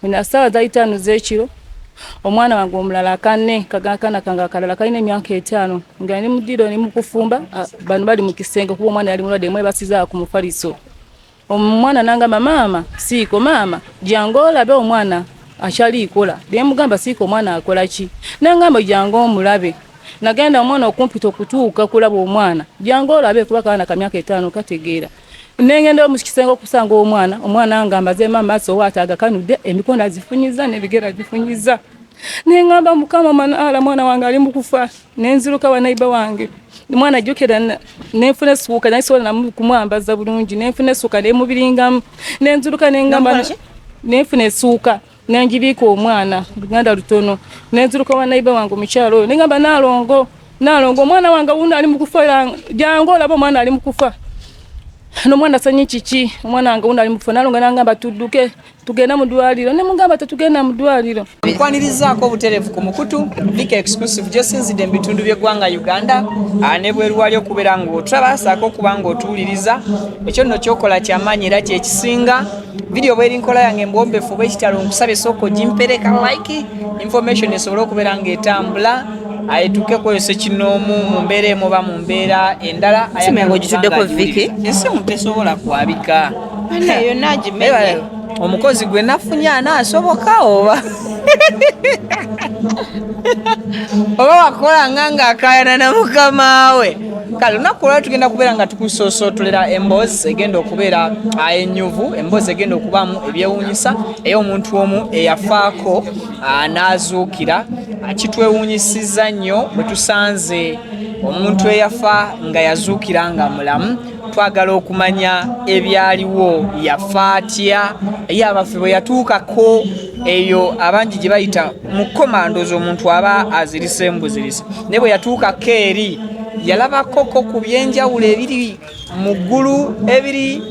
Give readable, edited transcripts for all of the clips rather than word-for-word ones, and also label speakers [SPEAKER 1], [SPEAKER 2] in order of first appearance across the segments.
[SPEAKER 1] Mina sawa za 5 z'ekiro omwana wange omulala kanne kagakana kanga kalala kalina emyaka 5 nga ni mudiro ni mukufumba bano bali mu kisenge kuba omwana yali mulwadde mwe basiza ku mufaliso. Omwana nanga mama siko mama jangola be omwana achali ikola bye mugamba siko omwana akola ki nangamba jango omulabe nagenda omwana okumpita okutuuka kulaba omwana jangola be kuba kana kamyaka 5 kategeera nengenda mu kisenge okusanga omwana ngamba ze mama so wataga kanude emikono azifunyiza nebigera zifunyiza nengamba mukama manala mwana wange ali mukufa nenziruka wa naiba wange mwana jukira nefune suka naisola na kumwambaza bulungi nefune suka ne mubiringamu nenziruka nengamba nefune suka nanjibika omwana biganda lutono nenziruka wa naiba wange mukyalo nengamba nalongo mwana wange wuna ali mukufa jango labo mwana ali mukufa no mwana sanyi chichi omwana wange wuna ali mukufa nalonga nangamba tudduke tugenda mu ddwaliro ne mugamba tatugenda mu ddwaliro
[SPEAKER 2] nkwanirizaako obutereevu ku mukutu Vika exclusive gyosinzidde mu bitundu by'eggwanga Uganda ne bweru wali okubeera ng'otulaba saako okuba ng'otuwuliriza ekyo nno kyokola kyamaanyi era kyekisinga video bweri nkola yange mbwombefu bwekitalo nkusabye soko gimpereka like information esobole okubeera ng'etambula ayetuke kwese kinoomu mu mbeera emu oba mu mbeera endala
[SPEAKER 3] simengo gituddeko Viki
[SPEAKER 2] esimu tesobola kwabika
[SPEAKER 3] nayo nagimenye
[SPEAKER 2] omukozi gwe nafunye anaasoboka oba wakola nganga akayana na mukama we kale lunaku lwali tugenda kubeera nga tukusoosotolera emboozi egenda okubeera enyuvu emboozi egenda okubaamu ebyewuunyisa ey'omuntu omu eyafaako n'azuukira kitwewuunyisiza nnyo bwe tusanze omuntu eyafa nga yazuukira nga mulamu twagala okumanya ebyaliwo yafa atya ye abaffe bwe yatuukako eyo abangi gye bayita mu komandozi omuntu aba azirise embuzirisi ne bwe yatuukako eri yalabakoko ku byenjawulo ebiri mu ggulu ebiri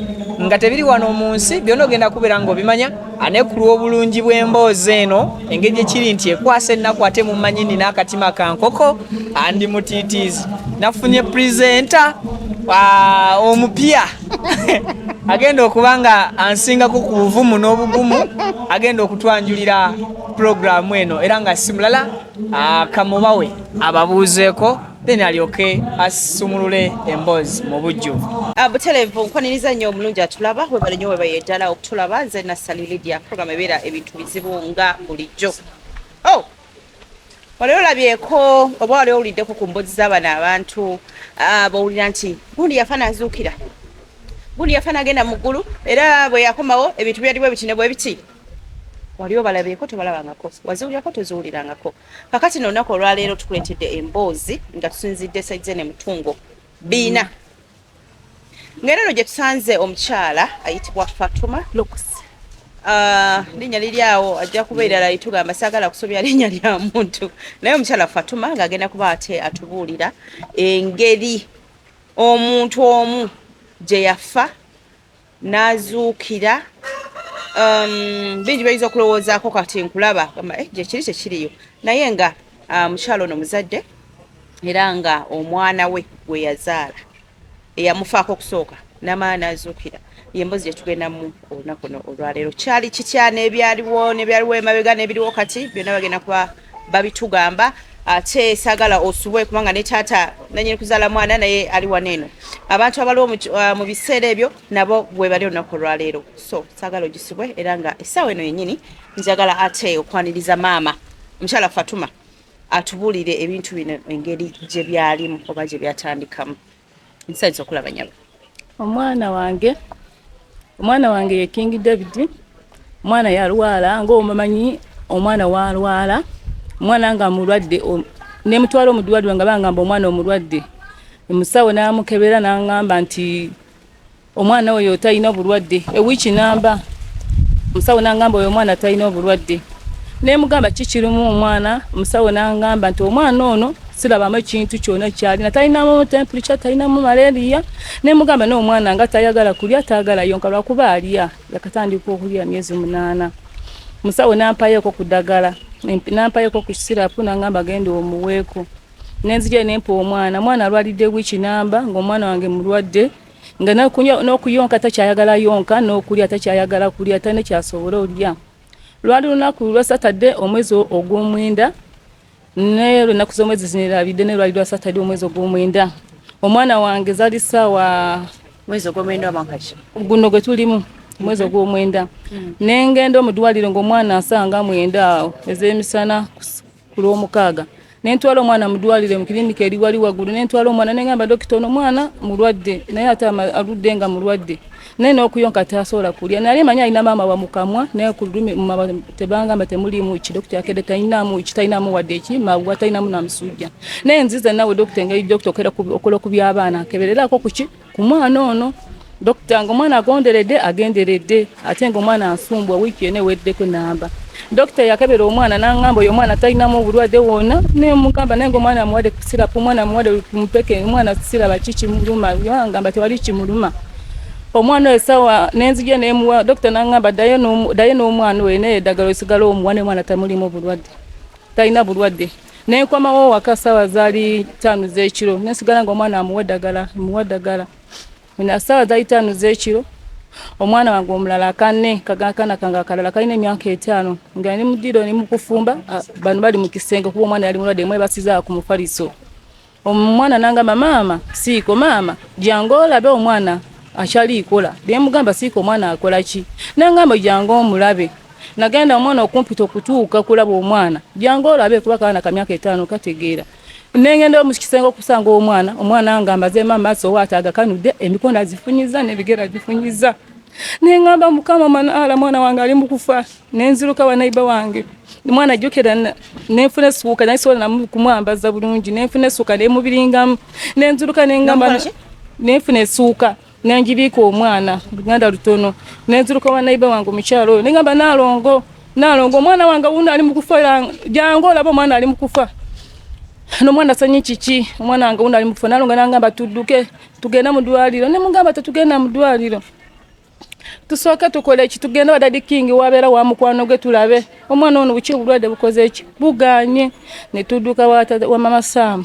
[SPEAKER 2] nga tebiri wano mu nsi byonna ogenda kubeera ng'obimanya anekulwa obulungi bw'emboozi eno engeri ekiri nti ekwasa ennaku ate mu manyini n'akatima ka nkoko andi mutiitiizi nafunye purezenta omupya agenda okuba nga ansingako ku buvumu n'obugumu agenda okutwanjulira puroguramu eno era nga si mulala kamubawe ababuuzeeko then alyoke asumulule emboozi mu bujjuvu
[SPEAKER 3] butereevu nkwaniriza nnyo omulungi atulaba webale nnyo webaye eddala okutulaba nze nassali Lydia puroguramu ebeera ebintu bizibu nga bulijjo wali olabyeko oba wali owuliddeko ku mboozi z'abano abantu bawulira nti gundi yafa n'azuukira gundi yafa n'agenda mu ggulu era bwe yakomawo ebintu byaliwo ebitine bwe biti wali obalabyeko tobalabangako waziwulirako toziwulirangako kakati n'olunaku olwaleero tukuleetedde emboozi nga tusinzidde saize ne mutungo biina ng'era eno gye tusanze omukyala ayitibwa Fatuma linnya liri awo ajja kubeera layitugamba saagala kusobya linnya lya muntu naye omukyala Fatuma ng'agenda kuba ate atubuulira engeri omuntu omu gye yafa n'azuukira bingi bayinza okulowoozaako kati nkulaba gye kiri kyekiriyo naye nga mukyala ono muzadde era nga omwana we gwe yazaala eyamufaako okusooka n'amala n'azuukira yemboozi gye tugendamu olunaku olwaleero kyali kitya n'ebyaliwo emabega n'ebiriwo kati byonna bagenda kuba babitugamba ate saagala osubwe kubanga ne taata nanyini kuzaala mwana naye ali waneeno abantu abaliwo mu biseera ebyo nabo bwe bali olunaku olwaleero so saagala ogisibwe era nga essaawa eno yennyini njagala ate okwaniriza maama omukyala Fatuma atubuulire ebintu bino engeri gye byalimu oba gye byatandikamu nsayiza okulaba nyabo
[SPEAKER 1] omwana wange ye King David omwana yalwala ng'omumanyi omwana walwala omwana nga mulwadde ne mutwala omuddwaliro nga bangamba omwana omulwadde omusawo n'amukebera n'angamba nti omwana oyo talina obulwadde ewiiki namba omusawo n'angamba oyo omwana talina obulwadde ne mugamba kikirimu omwana omusawo n'angamba nti omwana ono sirabamu ekintu kyonna kyalina talinamu temperature talinamu malaria ne mugamba n'omwana nga tayagala kulya taagala yonka lwakuba alya yakatandika okulya myezi 8 omusawo n'ampayeko ku ddagala n'ampayeko ku sirapu n'angamba genda omuweeko nenzija nempa omwana alwalidde wiiki namba ng'omwana wange mulwadde nga n'okuyonka takyayagala yonka n'okulya takyayagala kulya tane kyasobola olya. Lwali lunaku lwa Saturday omwezi ogw'omwenda ne lunaku z'omwezi zinirabidde ne lwali lwa Saturday omwezi ogw'omwenda. Omwana wange zali ssaawa
[SPEAKER 3] mwezi ogw'omwenda wamakaki
[SPEAKER 1] guno gwe tulimu mwezi ogw'omwenda. Nengenda mu ddwaliro ng'omwana asanga mwenda awo ez'emisana ku lw'omukaaga. Nentwala omwana mu ddwaliro mu kilinika eri wali waggulu. Nentwala omwana nengamba dokita ono omwana mulwadde naye ate aludde nga mulwadde naye n'okuyonka tasobola kulya. Nali manyi alina maama wa mukamwa naye ku lulimi tebangamba temuliimu ki. Dokita yakedde talinamu ki, talinamu wadde eki mabwa, talinamu namusujja. Naye nziza nawe dokita ngeri dokita okola ku by'abaana kebererako kuki ku mwana ono. Dokita ng'omwana agenderedde ate ng'omwana ansumbwa wiiki yonna eweddeko namba. Dokita yakebera omwana n'angamba oyo omwana talinamu obulwadde wonna naye mugamba naye ng'omwana amuwadde sirapu, omwana amuwadde kumpeke, omwana siraba ki kimuluma. Yangamba tewali kimuluma. Omwana esawa nenzija nemuwa dokita n'angamba ddayo n'omwana we naye eddagala esigala omuwa ne mwana tamulimu bulwadde, talina bulwadde. Nenkomawo waka ssaawa zaali 5 z'ekiro nesigala ng'omwana amuwa eddagala. Na ssaawa zaali 5 z'ekiro omwana wange omulala akanne kange akalala kalina emyaka 5 nga ni mudiro ni mukufumba bano bali mu kisenge kuba omwana yali mulwadde mwebasiza ku mufaliso. Omwana nangamba maama siiko maama jangu olabe omwana akyalikola. Mugamba siiko omwana akola ki? Nangamba jangu omulabe. Nagenda omwana okumpita okutuuka kulaba omwana jangu olabe kuba kaana ka myaka 5 kategeera. Nengenda mu kisenge okusanga omwana ngamba ze Amaso wataga kanudde emikono azifunyiza n'ebigera azifunyiza. Nengamba mukama manala mwana wange ali mukufa. Nenziruka wa naiba wange mwana jukira nenfune suuka nayisola na kumwambaza bulungi nenfune suuka nemubiringamu. Nenziruka nengamba nenfune suuka nenjibika omwana Luganda lutono. Nenziruka wa naiba wange omukyalo nengamba nalongo omwana wange wuno ali mukufa jangu olaba omwana ali mukufa. No mwana sanyi chichi omwana wange wuno ali mukufa. Nalonga nangamba tudduke tugenda mu ddwaliro. Ne mugamba tetugenda mu ddwaliro, tusooka tukole ki, tugenda wa Daddy King wabeera wa mukwano gwe tulabe omwana ono buki obulwadde bukoze ki buganye. Ne tudduka wa mama Sam.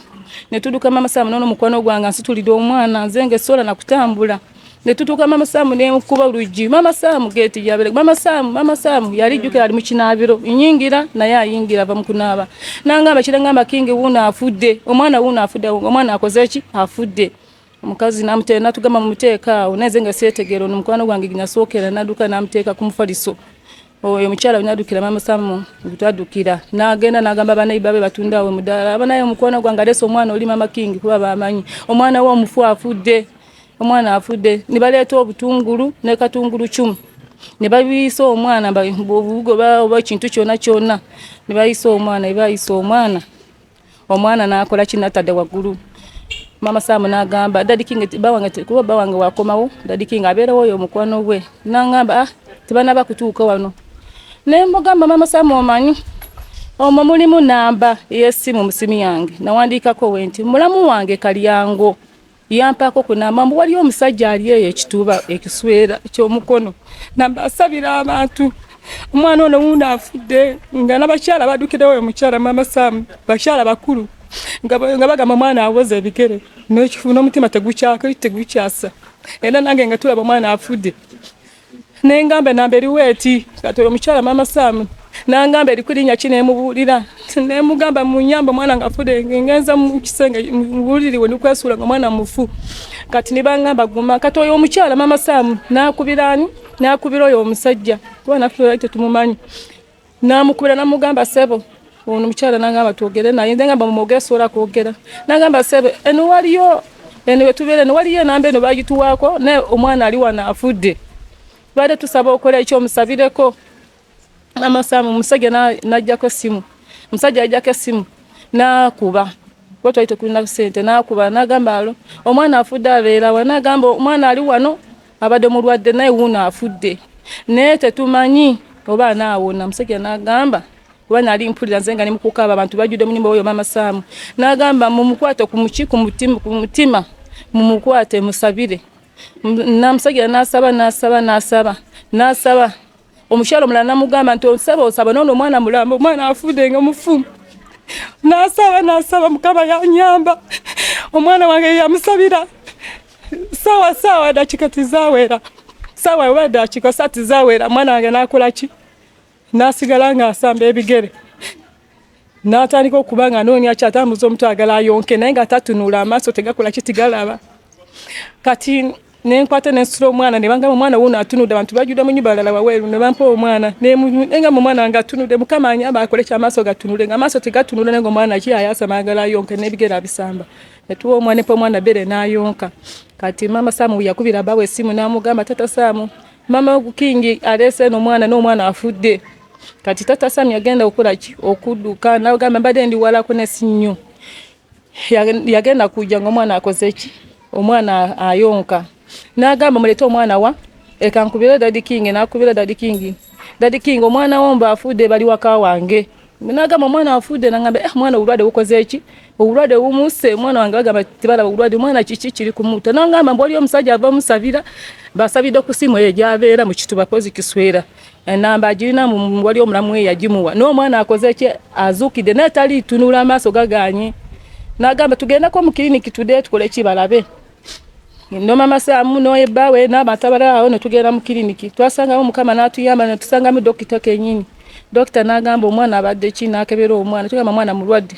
[SPEAKER 1] Ne tudduka mama Sam nono mukwano gwange nsitulide omwana nze ngesola na kutambula. Ne tutuuka mama Sam ne mukuba oluggi. Mama Sam geti yabere mama Sam yali jukira ali mu kinaabiro nyingira naye ayingira ava mu kunaaba. Nangamba kirangamba King wuno afudde omwana wuno afudde omwana akoze ki afudde. Omukazi namutera natugamba mumuteeka awo neze nga seetegero mukwano gwange ginyasookera naduka namuteeka ku mufaliso. Oyo omukyala nyadukira mama Sam gutadukira nagenda nagamba banaiba be batunda awo mudala abanaye omukwano gwange aleso omwana oli mama King kuba bamanyi omwana wo omufu afudde. Omwana afudde nibaleeta obutungulu ne katungulu 10 ne babiisa omwana bobugo ba kintu kyonna ne bayiisa omwana nakola kinatadde waggulu. Mama Sam nagamba Daddy King bawange kuba bawange wakomawo Daddy King abeerawo oyo omukwano gwe. Nangamba tebanaba kutuuka wano. Ne mugamba mama Sam omanyi omwo mulimu namba y'essimu mu simu yange nawandiikako wenti mulamu wange Kalyango yampako kunamba mbu waliyo omusajja ali eyo ekituba ekiswera ekyomukono namba asabira abantu omwana ono wuno afudde nga n'abakyala badukirewo oyo mukyala mama Sam bakyala bakulu nga bagamba omwana awoze ebigere n'ekifu n'omutima tegukyasa era nange nga tulaba omwana afudde. Nengambe namba eriwo eti kati omukyala mama Sam nangamba erikulinya ki nemubuulira nemugamba munyamba omwana nga afudde ngenza mu kisenge mubuliriwe nikwesula nga mwana mufu. Kati nibangamba guma kati oyo omukyala mama Sam nakubirani nakubira oyo omusajja kuba naffe tetumumanyi namukubira namugamba sebo ono omukyala nangamba twogere naye ngamba mumwogesola kwogera nangamba sebo eno waliyo eno wetubere eno waliyo namba eno bagituwaako ne omwana ali wana afudde bade tusaba okola ekyo omusabireko. Mama Sam omusajja najjako simu omusajja ajjako simu nakuba kwatwaite kulina sente nakuba nagamba alo omwana afudde abeera wa nagamba omwana ali wano abadde mulwadde naye wuno afudde naye tetumanyi oba naawona. Omusajja nagamba kuba nali mpulira nze nga ni mukukaaba abantu bajjudde mu nnyumba oyo mama Sam nagamba mumukwate ku mutima mumukwate musabire. Namusajja nasaba omukyalo omulala namugamba nti osaba nono omwana mulamba omwana afudde nga mufu nasaba Mukama yanyamba omwana wange yamusabira sawa dakika tizawera sawa we dakika sati zawera mwana wange nakola ki nasigala nga asamba ebigere natandika okubanga noonya kyatambuza omuntu agala ayonke naye nga tatunula amaaso tegakola ki tigalaba kati nenkwata nensula omwana ne bangamba omwana wuno atunudde abantu bajjudde mu nnyumba balala waweeru ne bampa omwana nenga omwana nga atunudde Mukama anyamba akole kyamaaso gatunule nga amaaso tegatunula nenga omwana ki ayasama agala ayonke n'ebigere abisamba netuwa omwana epa omwana bere n'ayonka kati mama Samu yakubira bawe essimu n'amugamba tata Samu mama Kingi alese n'omwana afudde kati tata Samu yagenda okukola ki okudduka n'agamba mbadde ndi walako n'essinnyo yagenda kujja ng'omwana akoze ki omwana ayonka n'agamba mulete omwana wa ekankubira Daddy King n'akubira Daddy King omwana womba afudde bali waka wange n'agamba omwana afudde n'agamba omwana obulwadde bukoze ki obulwadde bumuse omwana wange bagamba tibalaba obulwadde omwana kiki kiri kumuta n'agamba mboli omusajja ava musabira basabidde ku simu eyo gy'abeera mu kituba pozi kiswera enamba agirina wali omulamu yagimuwa n'omwana akoze ki azuukidde naye taliitunula amaaso gaganye n'agamba tugendeko mu kiriniki tudde tukole ki balabe no mama Samu no ebawe n'abatabala awo ne tugenda mu kiriniki twasangamu Mukama n'atuyamba ne tusangamu dokita kenyini dokita n'agamba omwana abadde ki n'akebera omwana tugamba omwana mulwadde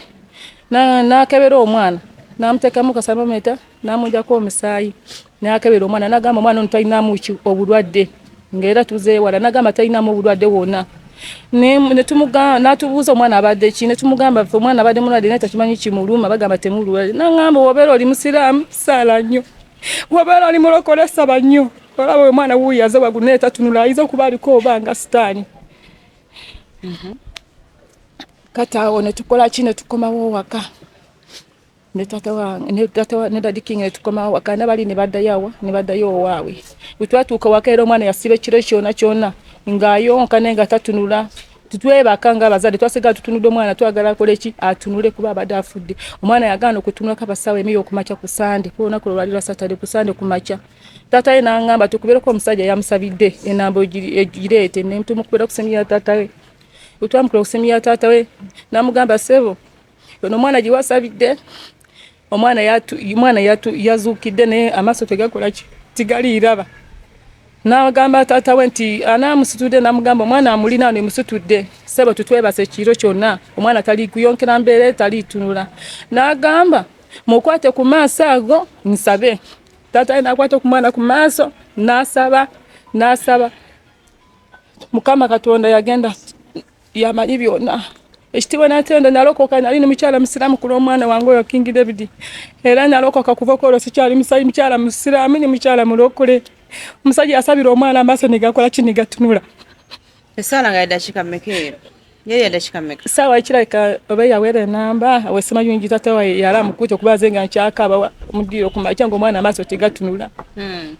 [SPEAKER 1] n'akebera omwana n'amuteekamu kasamometa n'amujjako omusaayi n'akebera omwana n'agamba omwana ono talinamu obulwadde ng'era tuzeewala n'agamba talinamu obulwadde wonna n'atubuuza omwana abadde ki ne tumugamba omwana abadde mulwadde naye takimanyi kimuluma bagamba temulwadde n'agamba wobeera oli musiraamu saala nnyo wobeera oli mulokole saba nnyo olaba omwana wuuyaze wagulu naye tatunula ayinza okuba aliko obanga sitaani kati awo ne tukola ki ne tukomawo waka ne Daddy King ne tukomawo waka n'abali ne baddayo owaabwe bwe twatuuka waka era omwana yasiba ekiro kyonna ng'ayonka naye nga tatunula tutwebaka ng'abazadde twasigala tutunudde omwana twagala akole ki atunule kuba abadde afudde omwana yagaana okutunulako abasawo emiri okumakya ku Sande ku lunaku lwalira Saturday ku Sande ku makya taata ye n'aŋŋamba tukubeereko omusajja yamusabidde enamba egireete ne tumukubira ku ssimu ya taata we bwe twamukubira ku ssimu ya taata we n'amugamba ssebo ono omwana gye wasabidde omwana yazuukidde naye amaaso tegakola ki tigaliiraba n'agamba taata we nti anaamusitudde n'amugamba omwana amulina ano emusitudde ssebo tutwebase ekiro kyonna omwana tali kuyonkera mbeera taliitunula n'agamba mukwate ku maaso ago nsabe taata we n'akwata ku mwana ku maaso n'asaba Mukama Katonda yagenda yamanyi byonna ekitiibwa n'atenda nalokoka nali mukyala musiraamu ku lw'omwana wange oyo King David era nalokoka kuva kwolwo sikyali mukyala musiraamu ni mukyala mulokole omusajja yasabira omwana amaaso ne gakola ki ne gatunula
[SPEAKER 3] esaala nga yaddakiika mmeka eyo yali yaddakiika mmeka
[SPEAKER 1] saawa ekirabika oba yawera enamba awesimayungi taata we yali amukuute okuba ze nga nkyakaaba omuddiiro ku makya ng'omwana amaaso tegatunula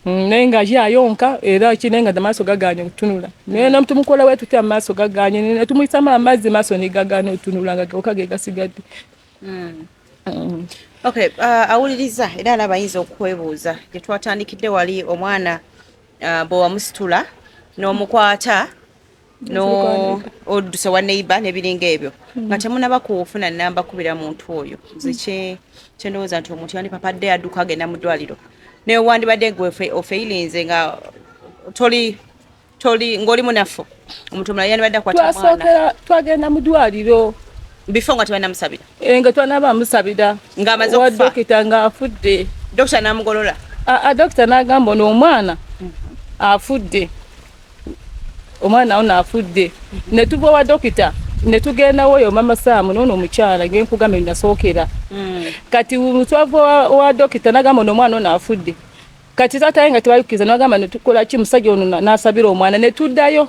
[SPEAKER 1] naye nga yayonka era naye nga amaaso gagaanye okutunula naye tumukola we tutya amaaso gagaanye ne tumuyisamu amazzi maaso ne gagaana otunula nga gokka ge gasigadde
[SPEAKER 3] Okay, awuliriza era n'abayinza okwebuuza gye twatandikidde wali omwana bwe wamusitula n'omukwata n'oddusa wa neighbor n'ebiringa ebyo nga temunaba kufuna nnamba kubira muntu oyo nze kyendowooza nti omuntu yandipapadde adduka agenda mu ddwaliro naye wandibadde gwe ofeirinze nga toli ng'oli munafu omuntu omulala yandibadde akwata mwana
[SPEAKER 1] twagenda mu ddwaliro
[SPEAKER 3] before nga tebanamusabira
[SPEAKER 1] nga twanaba musabira
[SPEAKER 3] ng'amaze okufa
[SPEAKER 1] dokita ng'afudde
[SPEAKER 3] dokita n'amugolola
[SPEAKER 1] dokita n'agamba n'omwana afudde omwana ono afudde ne tuva wa dokita ne tugendawo oyo mama Samu n'ono omukyala ng'enkugamba nasookera kati twava wa dokita n'agamba n'omwana ono afudde kati taata ye nga tebayikiriza n'agamba ne tukola ki musajja ono n'asabira omwana ne tuddayo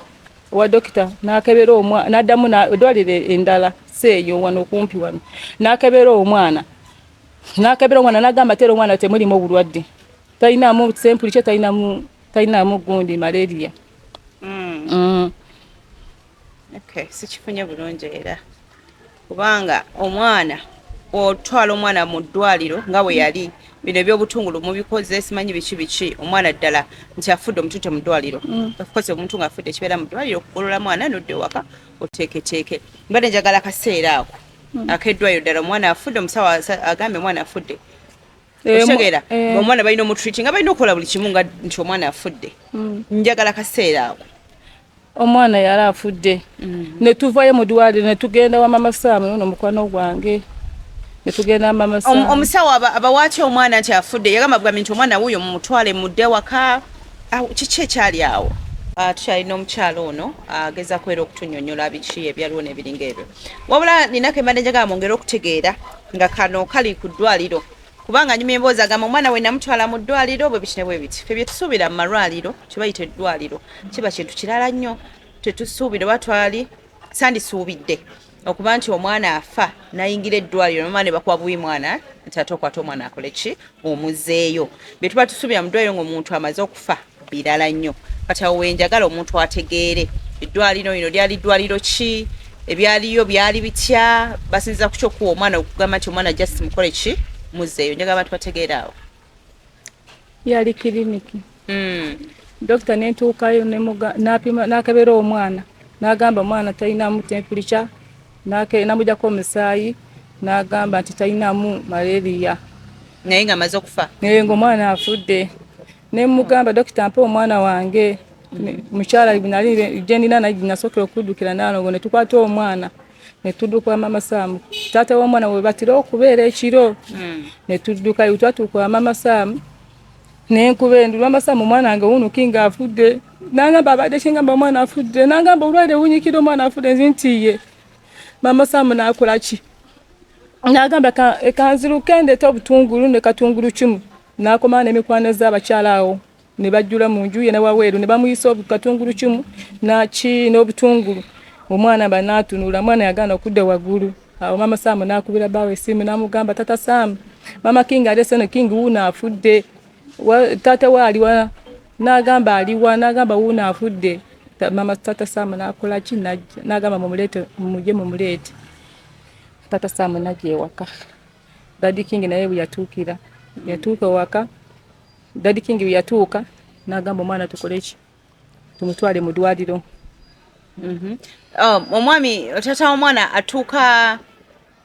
[SPEAKER 1] wa dokita n'akebera omwana n'addamu eddwaliro endala seeyo wano okumpi wano n'akebera omwana n'agamba tera omwana temulimu obulwadde talinamu sempuli kye talinamu gundi malaria
[SPEAKER 3] Okay, sikifunye bulungi era kubanga omwana otwala omwana mu ddwaliro nga bwe yali bino ebyobutungulu mubikoze simanyi biki omwana ddala nti afudde omutunte mu ddwaliro okukoze omuntu ng'afudde kibeera mu ddwaliro okugolola mwana nodde waka oteeketeeke mbadde njagala kaseera ako akeddwayo ddala omwana afudde omusawo agambe omwana afudde okitegeera omwana balina omutreating nga balina okukola buli kimu nga nti omwana afudde njagala kaseera ako
[SPEAKER 1] omwana yali afudde ne tuvayo mu ddwaliro ne tugenda wa mama Sam nono mukwano gwange ne tugenda mama Sam
[SPEAKER 3] omusawo abawaatya omwana nti afudde yagamba bwami nti omwana wuuyo mumutwale mudde waka kiki ekyali awo tukyalina omukyalo ono agezaako era okutunyonyola biki ebyaliwo n'ebiringa ebyo wabula ninako embadde njagala mwongere okutegeera nga kano kali ku ddwaliro kubanga nyuma emboozi agamba omwana we namutwala mu ddwaliro bwe biti ne bwe biti ffe bye tusuubira mu malwaliro kye bayita eddwaliro kiba kintu kirala nnyo tetusuubira oba twali sandisuubidde okuba nti omwana afa nayingira eddwaliro nomala ne bakuba bubi mwana nti ate okwata omwana akole ki omuzzeeyo bye tuba tusuubira mu ddwaliro ng'omuntu amaze okufa birala nnyo kati awo wenjagala omuntu ategeere eddwaliro lino lyali ddwaliro ki ebyaliyo byali bitya basinziza ku kyokuwa omwana okugamba nti omwana just mukole ki muzeeyo njagala abantu bategeera awo
[SPEAKER 1] yali kiriniki dokita nentuukayo nakebera omwana nagamba omwana talinamu temperature namujjako omusaayi nagamba nti talinamu malaria
[SPEAKER 3] naye nga amaze okufa
[SPEAKER 1] naye ng'omwana afudde nemugamba dokita mpa omwana wange mukyala gyendina naye nasookera okuddukira nalongo ne tukwata omwana ne tudduka mama Sam taata w'omwana we batira okubeera ekiro ne tuddukayo twatuuka mama Sam nenkuba endu mama Sam omwana wange wunuki nga afudde nagamba abadde kingamba omwana afudde nagamba olwalire wunyikira omwana afudde nzintiye mama Sam nakola ki nagamba kanziruke ndeete obutungulu ne katungulu kimu nakomana n'emikwano z'abakyala awo ne bajjula mu nju ye ne waweeru ne bamuyisa katungulu kimu n'obutungulu omwana banatunula mwana yagana okudda waggulu awo mama Sam nakubira bawe esimu namugamba tata Sam mama King alese no King wuuna afudde tata waliwa nagamba aliwa nagamba wuuna afudde mama tata Sam nakola ki nagamba mumulete tata Sam najja ewaka Daddy King naye buyatuukira yatuuka waka Daddy King yatuuka nagamba omwana tukole ki tumutwale mu ddwaliro
[SPEAKER 3] omwami tata omwana atuuka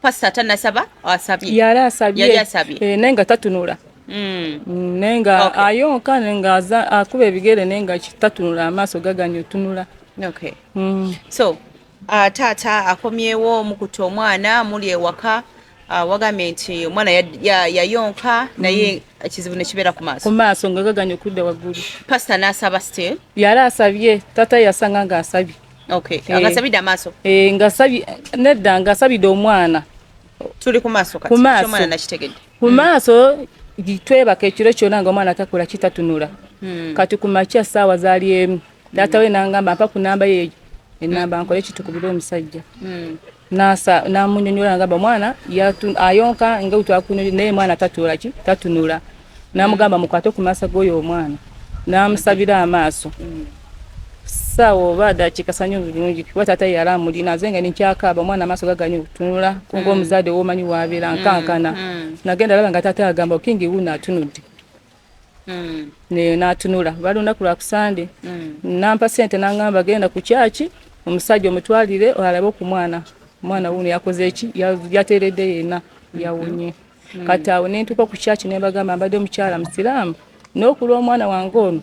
[SPEAKER 3] pasta tanasaba asabye
[SPEAKER 1] yali asabye nenga tatunula nenga ayonka nenga akuba ebigere nenga tatunula amaaso gaganya otunula
[SPEAKER 3] so taata akomyewo mukuta omwana muli ewaka wagambye nti omwana yayonka naye ekizibu ne kibeera ku
[SPEAKER 1] maaso nga gaganya okudda waggulu
[SPEAKER 3] pasta n'asaba still
[SPEAKER 1] yali asabye tata yasanga nga asabye
[SPEAKER 3] angasabidde amaaso
[SPEAKER 1] ngasabye nedda ngasabidde omwana
[SPEAKER 3] tuli ku maaso kati omwana nakitegedde
[SPEAKER 1] ku maaso twebaka ekiro kyonna nga omwana takola kitatunula kati ku makya ssaawa zaali emu taata we nangamba mpa ku namba yeeyo enamba nkole kitukubire omusajja namunyonyola ngamba omwana ayonka nga utwakunyonyola naye mwana tatunula namugamba mukwate ku maaso g'oyo omwana namusabira amaaso sawa oba dakiika sanyu bulungi kuba taata yali amulina nze nga ninkyakaaba omwana amaaso gaganya okutunula kunga omuzadde w'omanyi wabeera nkankana nagenda laba nga taata agamba okingi wuuna atunudde n'atunula balunaku lwa kusande nampa sente nangamba genda ku kyaki omusajja omutwalire alabe ku mwana wuuno yakoze eki yateeredde yenna yawonye kati awo nentuuka ku kyaki nembagamba mbadde omukyala musiraamu n'okulwa omwana wange ono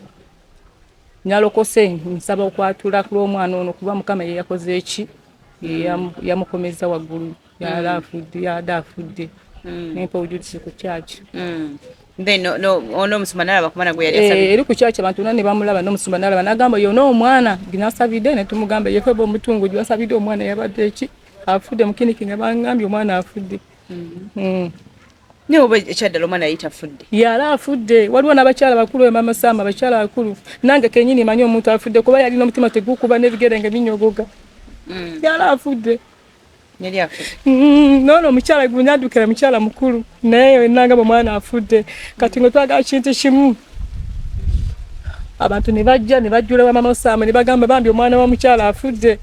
[SPEAKER 1] nalokose nsaba okwatula ku lw'omwana ono kuba mukama ye yakoze eki yamukomeza waggulu yali afudde nempa obujulizi ku kyaki
[SPEAKER 3] omusumba nalaba ku mwana gwe yali asabye
[SPEAKER 1] eri ku kyaki abantu ne bamulaba n'omusumba nalaba nagamba yona omwana ginasabidde ne tumugamba yefeba omutungu gyasabidde omwana yabadde eki afudde mukiniki nga bangambye omwana afudde
[SPEAKER 3] niwe ekyaddala omwana yali tafudde
[SPEAKER 1] yali afudde waliwo n'abakyala bakulu we mama Sam abakyala bakulu nange kenyini manyi omuntu afudde kuba yalina omutima tegukuba n'ebigere nga binyogoga yali afudde nono omukyala gunyadukira mukyala mukulu naye nangamba omwana afudde kati nga twagala kintu kimu abantu ne bajja ne bajjula wa mama Sam ne bagamba bambi omwana wa mukyala afudde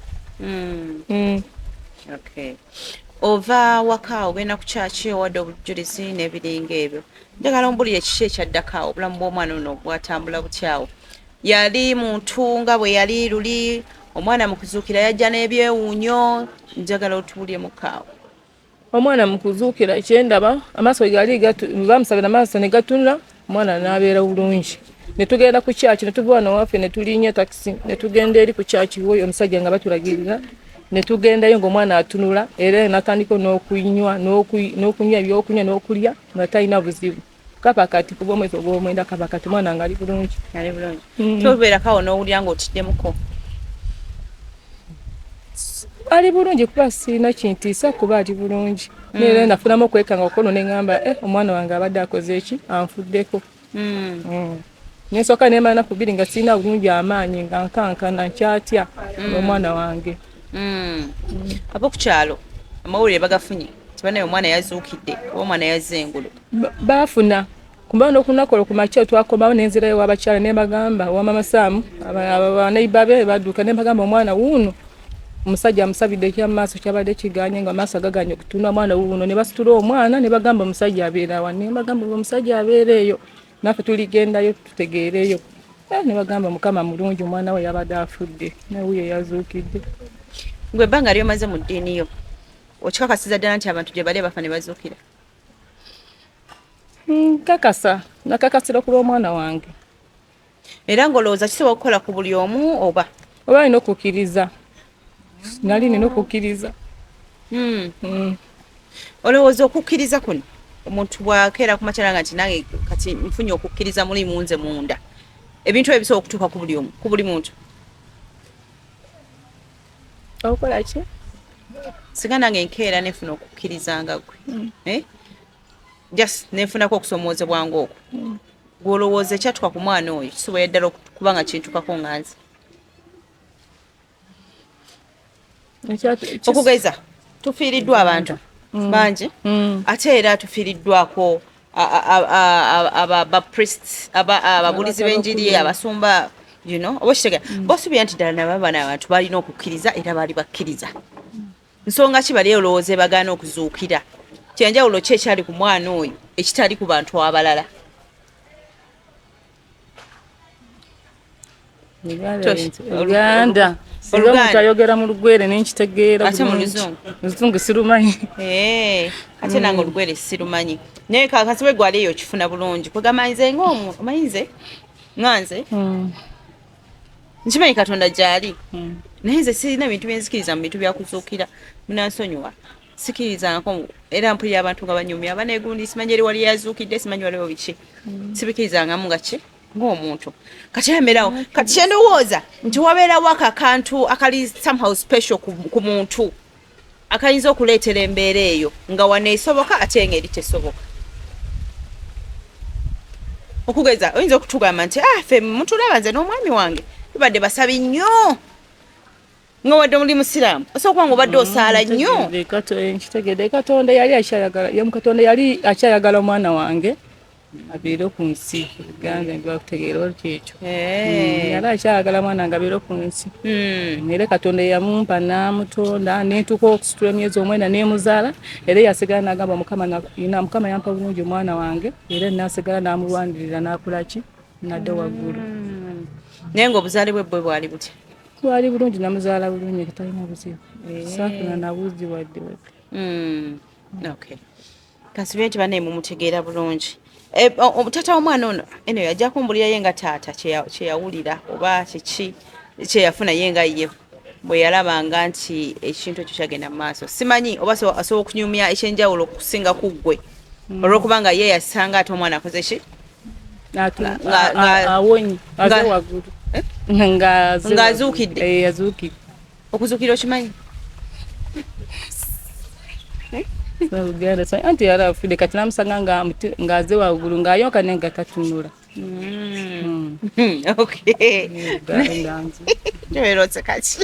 [SPEAKER 3] ova waka ogenda ku kyaki owadde obujulizi n'ebiringa ebyo njagala ombulire kiki ekyaddako obulamu bw'omwana ono bwatambula butyawo yali muntu nga bwe yali luli omwana mu kuzuukira yajja n'ebyewuunyo njagala otubulye mukaawo
[SPEAKER 1] omwana mukuzuukira ekyendaba amaaso gali bamusabira amaaso ne gatunula omwana n'abeera bulungi ne tugenda ku kyaki ne tuva wano waffe ne tulinnya takisi ne tugenda eri ku kyaki woyo omusajja nga batulagirira ne tugendayo ng'omwana atunula era natandika n'okunywa ebyokunywa n'okulya nga talina buzibu kapa kati kuba omwezi ogw'omwenda kapa kati mwana nga ali bulungi
[SPEAKER 3] tobeerakawo n'owulira ng'otiddemuko
[SPEAKER 1] ali bulungi kuba sirina kintiisa kuba ali bulungi neera nafunamu okwekanga okono ne ngamba omwana wange abadde akoze eki anfuddeko nensooka nemala naku bbiri nga sirina bulungi amaanyi nga nkankana nkyatya omwana wange
[SPEAKER 3] ab'okukyalo amawulire bagafunye tibanaye omwana yazuukidde oba omwana yazze engulu
[SPEAKER 1] baafuna kumba n'okunakola ku makya twakomawo nenzirayo w'abakyala ne bagamba wamama Saamu abaneiba be badduuka ne bagamba omwana wuuno omusajja amusabidde ekyamaaso kyabadde kiganye nga amaaso agaganye okutunda omwana wuuno ne basitula omwana ne bagamba omusajja abeera wa ne bagamba omusajja abeera eyo naffe tuligendayo tutegeereyo ne bagamba mukama mulungi omwana we yabadde afudde nawuyo yazuukidde
[SPEAKER 3] gwe ebbanga lyomaze mu ddiini yo okikakasiza ddala nti abantu gye bali bafa ne bazuukira
[SPEAKER 1] kakasa nakakasira okuba omwana wange
[SPEAKER 3] era ng'olowooza kisobola okukola ku buli omu oba
[SPEAKER 1] alina okukkiriza nali nina okukkiriza
[SPEAKER 3] olowooza okukkiriza kuno omuntu bwakeera ku makyalanga nti nange kati nfunye okukkiriza muli munze munda ebintu ebyo bisobola okutuuka ku buli omu ku buli muntu
[SPEAKER 1] okola ki
[SPEAKER 3] singa nange nkeera nefuna okukkirizanga gwe just nefunako okusomoozebwa ng'okwo gw'olowooza ekyatuka ku mwana oyo kisobola ddala okuba nga kintukako nga nze okugeza tufiiriddwa abantu bangi ate era tufiiriddwako abapriests ababulizi b'enjiri abasumba oba kitegera bosubira nti ddala nabo bana abantu balina okukkiriza era baali bakkiriza nsonga ki bali olowooza bagaana okuzuukira kyenjawulo ki ekyali ku mwana oyo ekitali ku bantu abalala
[SPEAKER 1] Uganda omuntu ayogera mu lugwere nenkitegeera
[SPEAKER 3] ate mu
[SPEAKER 1] luzungu sirumanyi
[SPEAKER 3] ate nange olugwere sirumanyi naye kakasibe gwali eyo kifuna bulungi kwegamanyize ng'omuntu omanyize nganze nkimanyi katonda gyali naye nze sirina bintu byenzikiriza mu bintu byakuzuukira munansonyiwa sikirizangako era mpulira abantu nga banyumya abanegundi simanyi eri wali yazuukidde simanyi waliwo biki sibikirizangamu nga ki ng'omuntu kati emerawo kati kyendowooza nti wabeerawo akakantu akali somehow special ku muntu akayinza okuleetera embeera eyo nga waneesoboka ate ngeri tesoboka okugeza oyinza okutugamba nti ffe mutulaba nze n'omwami wange tubadde basabi nnyo nga wadde muli musiraamu osookuba nga obadde osaala nnyo
[SPEAKER 1] nkitegedde katonda yali akyayagala omwana wange abeere ku nsi Uganda ntibakutegeera olki ekyo yali akyayagala mwana nga abeere ku nsi era katonda yamumpa n'amutonda nentuuka okusitula emyezi omwenda nemuzaala era yasigala n'agamba mukama yampa bulungi omwana wange era nasigala n'amulwanirira n'akolaki nadde waggulu
[SPEAKER 3] naye ng'obuzaale bwe bwali butya
[SPEAKER 1] bwali bulungi namuzaala bulungi talina buzibu saafuna nabuzi wadde
[SPEAKER 3] kasibye nti banaye mumutegeera bulungi taata w'omwana ono eno yajja kumbulira ye nga taata kyeyawulira oba kiki kyeyafuna ye nga ye bwe yalabanga nti ekintu ekyo kyagenda mu maaso simanyi oba asobola okunyumya ekyenjawulo okusinga ku ggwe olw'okubanga ye yasanga ate omwana akoze ki
[SPEAKER 1] awonye aze waggulu
[SPEAKER 3] ng'azuukidde
[SPEAKER 1] yazuukidde
[SPEAKER 3] okuzuukira okimanyi
[SPEAKER 1] Uganda anti yali afudde kati namusanga ng'aze waggulu ng'ayonka naye nga tatunula
[SPEAKER 3] nyoyerotse kati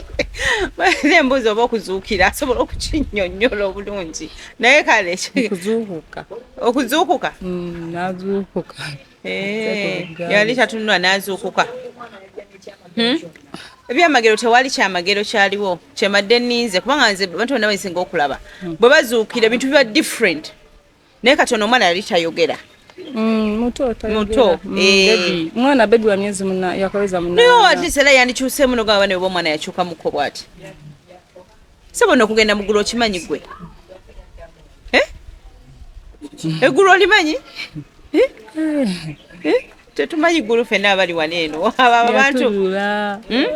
[SPEAKER 3] nembuzi oba okuzuukira asobola okukinnyonnyola obulungi naye kale okuzuukuka
[SPEAKER 1] nazuukuka
[SPEAKER 3] yali tatunula n'azuukuka ebyamagero tewali kyamagero kyaliwo kyemadde nninze kubanga nze abantu bonna basinga okulaba bwe bazuukira ebintu biba different naye katono omwana yali tayogera
[SPEAKER 1] muto mwana bebi wa myezi yakaweza
[SPEAKER 3] naye watise era yandikyuseemu nogamba ne oba omwana yakyuka muko bwati sebona okugenda mugulu okimanyi gwe Eggulu olimanyi? Tetumanyi ggulu ffenna abali wano eno abantu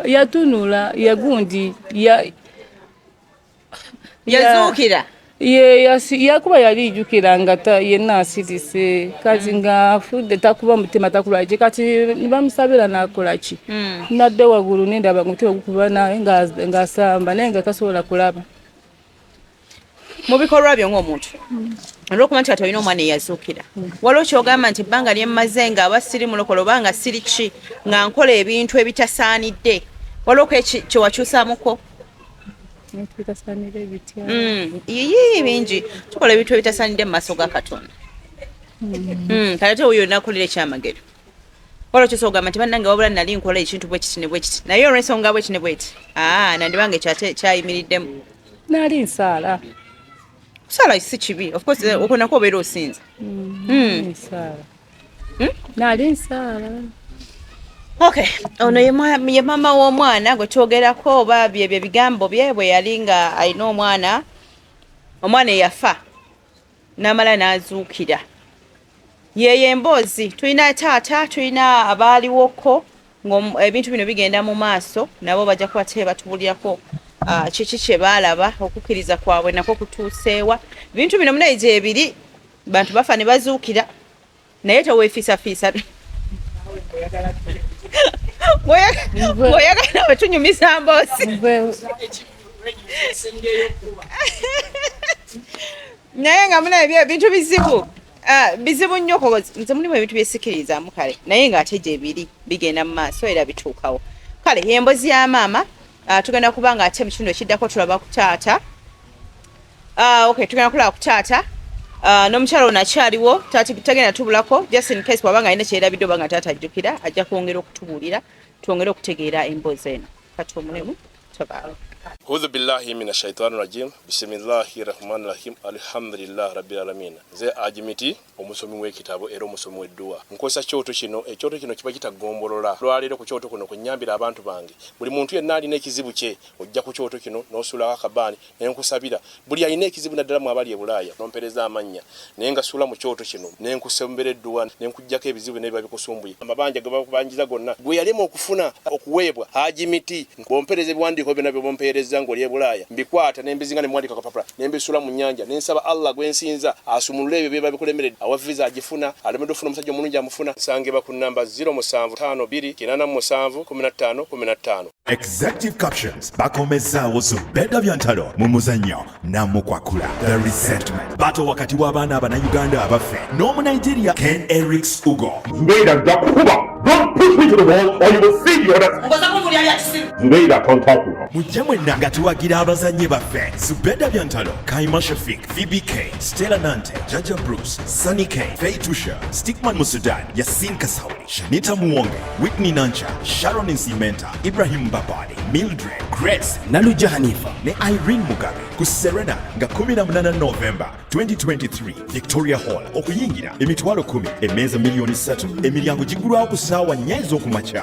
[SPEAKER 1] yatunula yagundi
[SPEAKER 3] Yazukira
[SPEAKER 1] yakuba yalijukira nga yenna asirise kati nga afudde takuba mutima takulwaje kati nibamusabira nakolaki nadde waggulu nendaba mutima gukuba naye ngaasamba naye nga tasobola kulaba
[SPEAKER 3] mu bikolwa byo ng'omuntu olw'okuba nti kati olina omwana eyazuukira waliwo kyogamba nti ebbanga lyemmaze nga aba siri mulokole oba nga siri ki nga nkola ebintu ebitasaanidde waliwo kyewakyusaamuko bingi tukola ebintu ebitasaanidde mu maaso ga Katonda kati ate oyo nakolera ekyamagero waliwo kyosogamba nti bannange wabula nali nkola ekintu bwe kiti ne bwe kiti naye olw'ensonga bwe kiti ne bwe kiti nandibanga kyayimiriddemu
[SPEAKER 1] nali nsaala
[SPEAKER 3] kusala si kibi of course okonako obeera osinza
[SPEAKER 1] nali nsaala
[SPEAKER 3] okay ono ye mama w'omwana gwe twogerako oba byebyo bigambo bye bwe yali nga alina omwana eyafa n'amala n'azuukira yeyo emboozi tulina taata tulina abaaliwoko ebintu bino bigenda mu maaso nabo bajja kuba batubulirako kiki kye baalaba okukkiriza kwabwe nako kutuuseewa bintu bino munaye gyebiri bantu bafa ne bazuukira naye teweefiisafiisa bw'oyagala wetunyumiza mboozi naye nga munaye bintu bizibu nnyo nze mulimu ebintu byesikirizamu kale naye ng'ate gyebiri bigenda mu maaso era bituukawo kale yembozi ya maama tugenda kuba nga ate mu kitundu ekiddako tulaba ku taata tugenda kulaba ku taata n'omukyala ono akyaliwo tagenda tubulako just in case wabanga alina kyerabidde oba nga taata ajjukira ajja kwongera okutubuulira twongere okutegeera emboozi eno kati omulimu tabaala
[SPEAKER 4] A'udhu billahi minash shaitani rajim. Bismillahir rahmanir rahim. Alhamdulillah rabbil alamin. Ze ajimiti omusomi w'ekitabo era omusomi w'edduwa. Nkosa kyoto kino, ekyoto kino kiba kitagombolola. Lwaliro ku kyoto kuno kunyambira abantu bange. Buli muntu yenna alina ekizibu kye, ojja ku kyoto kino n'osula akabani n'enkusabira. Buli alina ekizibu naddala mu abali e Bulaaya n'ompereza amannya. Naye nga sula mu kyoto kino n'enkusembera edduwa n'enkujjako ebizibu n'ebiba bikusumbuye. Amabanja ge bakubanjiza gonna. Gwe yalema okufuna okuweebwa ajimiti. Bompereze biwandiiko byonna bye bompereza ngoli e Bulaaya mbikwata nembizinga ne mwandika kapapula nembisula mu nnyanja nensaba Allah gwensinza asumulule ebyo byeba bikulemeredde awa visa agifuna alemedde ofuna omusajja omulungi amufuna sangeba ku namba 0752
[SPEAKER 5] Executive captions bakomezaawo Zubeda Byantalo mu muzannyo namukwakula The Resettlement bato wakati w'abaana abannayuganda abaffe n'omunigeria Ken Erics Ugo
[SPEAKER 6] Zubeda Jakuba don't push me to the wall or you will see the others Zubeda Kontakula
[SPEAKER 5] mujja mwenna nga tuwagira abazannyi baffe Zubeda Byantalo Kaima Shafik Phoebe K Stella Nante Jaja Bruce Sunny K Faye Tusha Stickman Musudan Yasin Kasauli Shanita Muwonge Whitney Nancha Sharon Nsimenta Ibrahim Babadi Mildred Grace Naluja Hanifa ne Irene Mugabe ku Serena nga 18 November 2023 Victoria Hall okuyingira emitwalo 10 emmeeza $3 miliyoni emiryango gigulwawo ku ssaawa 4 ez'okumakya